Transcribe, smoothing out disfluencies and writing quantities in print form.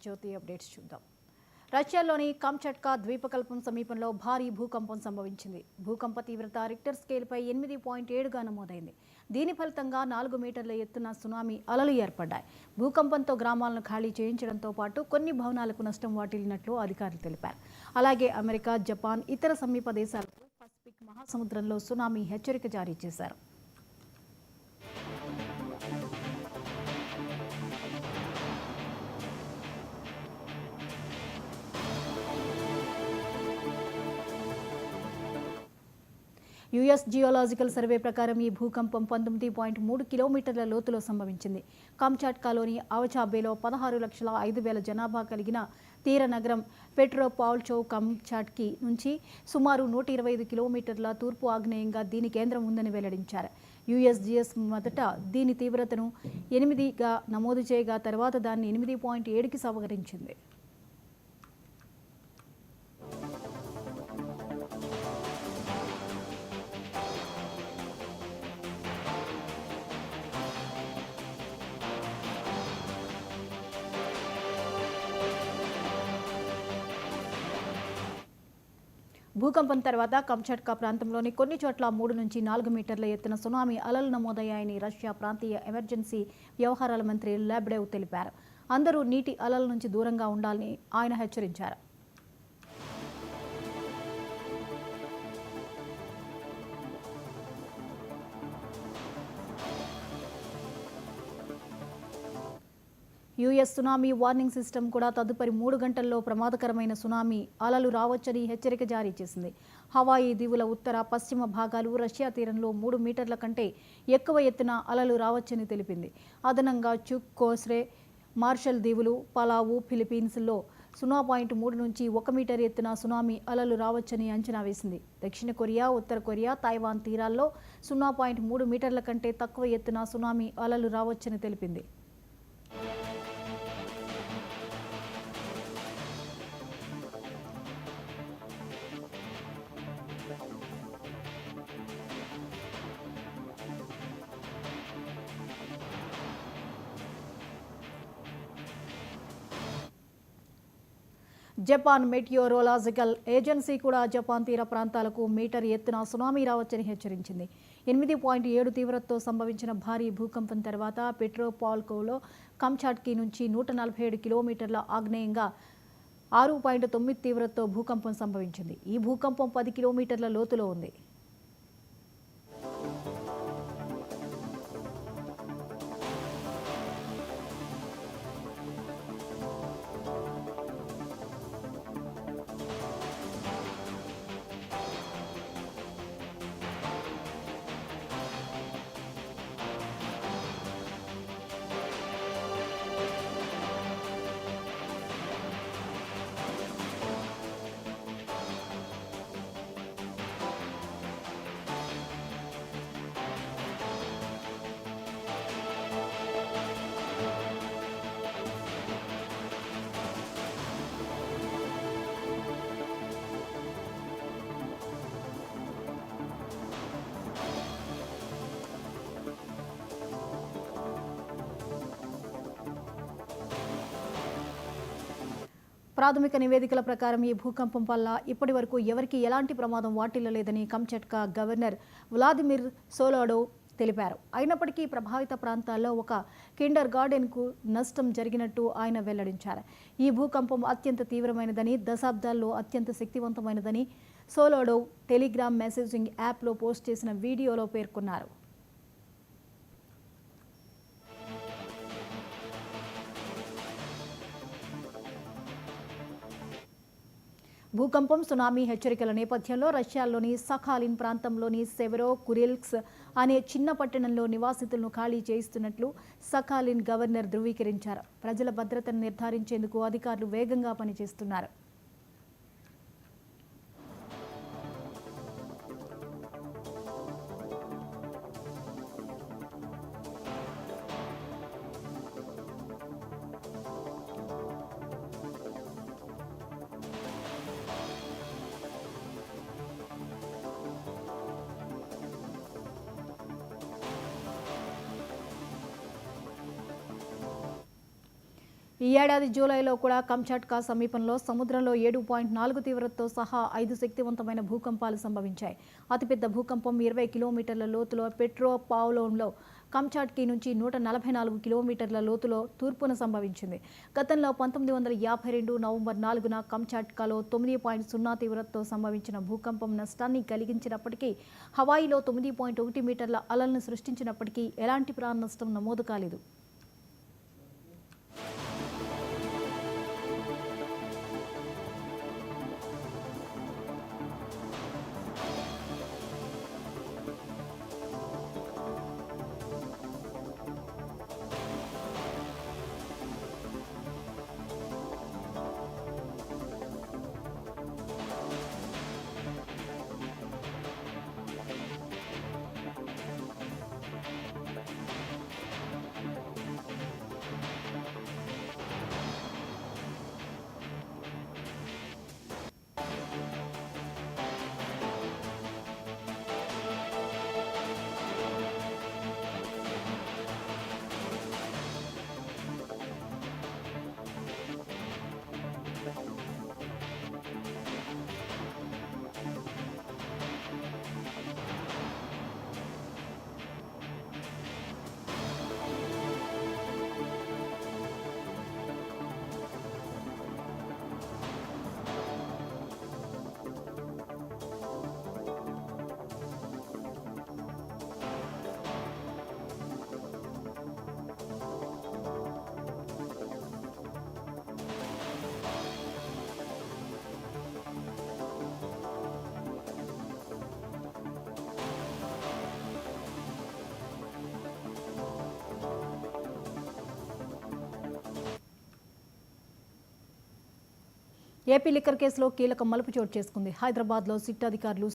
Andhra Jyothi updates చూద్దాం. రష్యాలోని కామ్చట్కా ద్వీపకల్పం సమీపంలో భారీ భూకంపం సంభవించింది. భూకంప తీవ్రత రిక్టర్ స్కేల్పై 8.7గా నమోదైంది. దీని ఫలితంగా 4 మీటర్ల ఎత్తున సునామీ అలలు ఏర్పడ్డాయి. భూకంపంతో గ్రామాలను ఖాళీ చేయించడంతో పాటు కొన్ని భవనాలకు నష్టం వాటిల్లినట్లు అధికారులు తెలిపారు. అలాగే అమెరికా, జపాన్, ఇతర సమీప దేశాలకు పసిఫిక్ మహాసముద్రంలో సునామీ హెచ్చరిక జారీ చేశారు. యుఎస్ జియోలాజికల్ సర్వే ప్రకారం ఈ భూకంపం 19.3 కిలోమీటర్ల లోతులో సంభవించింది. కామ్చాట్కాలోని అవచాబేలో 16,05,000 జనాభా కలిగిన తీర నగరం పెట్రోపావ్ల్చోవ్ కామ్చాట్కీ నుంచి సుమారు 125 కిలోమీటర్ల తూర్పు ఆగ్నేయంగా దీని కేంద్రం ఉందని వెల్లడించారు. యుఎస్జిఎస్ మొదట దీని తీవ్రతను 8గా నమోదు చేయగా తర్వాత దాన్ని 8.7కి సవరించింది. భూకంపం తర్వాత కామ్చట్కా ప్రాంతంలోని కొన్ని చోట్ల 3 నుంచి 4 మీటర్ల ఎత్తున సునామీ అలలు నమోదయ్యాయని రష్యా ప్రాంతీయ ఎమర్జెన్సీ వ్యవహారాల మంత్రి లాబ్డేవ్ తెలిపారు. అందరూ నీటి అలల నుంచి దూరంగా ఉండాలని ఆయన హెచ్చరించారు. యుఎస్ సునామీ వార్నింగ్ సిస్టమ్ కూడా తదుపరి 3 గంటల్లో ప్రమాదకరమైన సునామీ అలలు రావచ్చని హెచ్చరిక జారీ చేసింది. హవాయి దీవుల ఉత్తర, పశ్చిమ భాగాలు, రష్యా తీరంలో 3 మీటర్ల కంటే ఎక్కువ ఎత్తున అలలు రావచ్చని తెలిపింది. అదనంగా చుక్, కోస్రే, మార్షల్ దీవులు, పలావు, ఫిలిప్పీన్స్లో 0.3 నుంచి 1 మీటర్ ఎత్తున సునామీ అలలు రావచ్చని అంచనా వేసింది. దక్షిణ కొరియా, ఉత్తర కొరియా, తైవాన్ తీరాల్లో 0.3 మీటర్ల కంటే తక్కువ ఎత్తున సునామీ అలలు రావచ్చని తెలిపింది. జపాన్ మెటియోరోలాజికల్ ఏజెన్సీ కూడా జపాన్ తీర ప్రాంతాలకు మీటర్ ఎత్తున సునామీ రావచ్చని హెచ్చరించింది. 8.7 తీవ్రతతో సంభవించిన భారీ భూకంపం తర్వాత పెట్రోపావ్ల్కోవ్లో కామ్చాట్కీ నుంచి 147 కిలోమీటర్ల ఆగ్నేయంగా 6.9 తీవ్రతతో భూకంపం సంభవించింది. ఈ భూకంపం 10 కిలోమీటర్ల లోతులో ఉంది. ప్రాథమిక నివేదికల ప్రకారం ఈ భూకంపం వల్ల ఇప్పటి వరకు ఎవరికీ ఎలాంటి ప్రమాదం వాటిల్లలేదని కామ్చట్కా గవర్నర్ వ్లాదిమిర్ సోలోడోవ్ తెలిపారు. అయినప్పటికీ ప్రభావిత ప్రాంతాల్లో ఒక కిండర్ గార్డెన్కు నష్టం జరిగినట్టు ఆయన వెల్లడించారు. ఈ భూకంపం అత్యంత తీవ్రమైనదని, దశాబ్దాల్లో అత్యంత శక్తివంతమైనదని సోలోడోవ్ టెలిగ్రామ్ మెసేజింగ్ యాప్లో పోస్ట్ చేసిన వీడియోలో పేర్కొన్నారు. భూకంపం, సునామీ హెచ్చరికల నేపథ్యంలో రష్యాలోని సఖాలిన్ ప్రాంతంలోని సెవెరో కురిల్స్క్ అనే చిన్న పట్టణంలో నివాసితులను ఖాళీ చేయిస్తున్నట్లు సఖాలిన్ గవర్నర్ ధృవీకరించారు. ప్రజల భద్రతను నిర్ధారించేందుకు అధికారులు వేగంగా పనిచేస్తున్నారు. ఈ ఏడాది జూలైలో కూడా కంచాట్కా సమీపంలో సముద్రంలో 7.4 తీవ్రతతో సహా 5 శక్తివంతమైన భూకంపాలు సంభవించాయి. అతిపెద్ద భూకంపం 20 కిలోమీటర్ల లోతులో పెట్రోపావ్లోవ్లో కంచాట్కీ నుంచి 144 కిలోమీటర్ల లోతులో తూర్పున సంభవించింది. గతంలో 1952 నవంబర్ 4న కంచాట్కాలో 9.0 తీవ్రతతో సంభవించిన భూకంపం నష్టాన్ని కలిగించినప్పటికీ, హవాయిలో 9.1 మీటర్ల అలలను సృష్టించినప్పటికీ ఎలాంటి ప్రాణ నష్టం నమోదు కాలేదు. ఏపీ లిక్కర్ కేసులో కీలక మలుపు చోటు చేసుకుంది. హైదరాబాద్లో సిట్ అధికారులు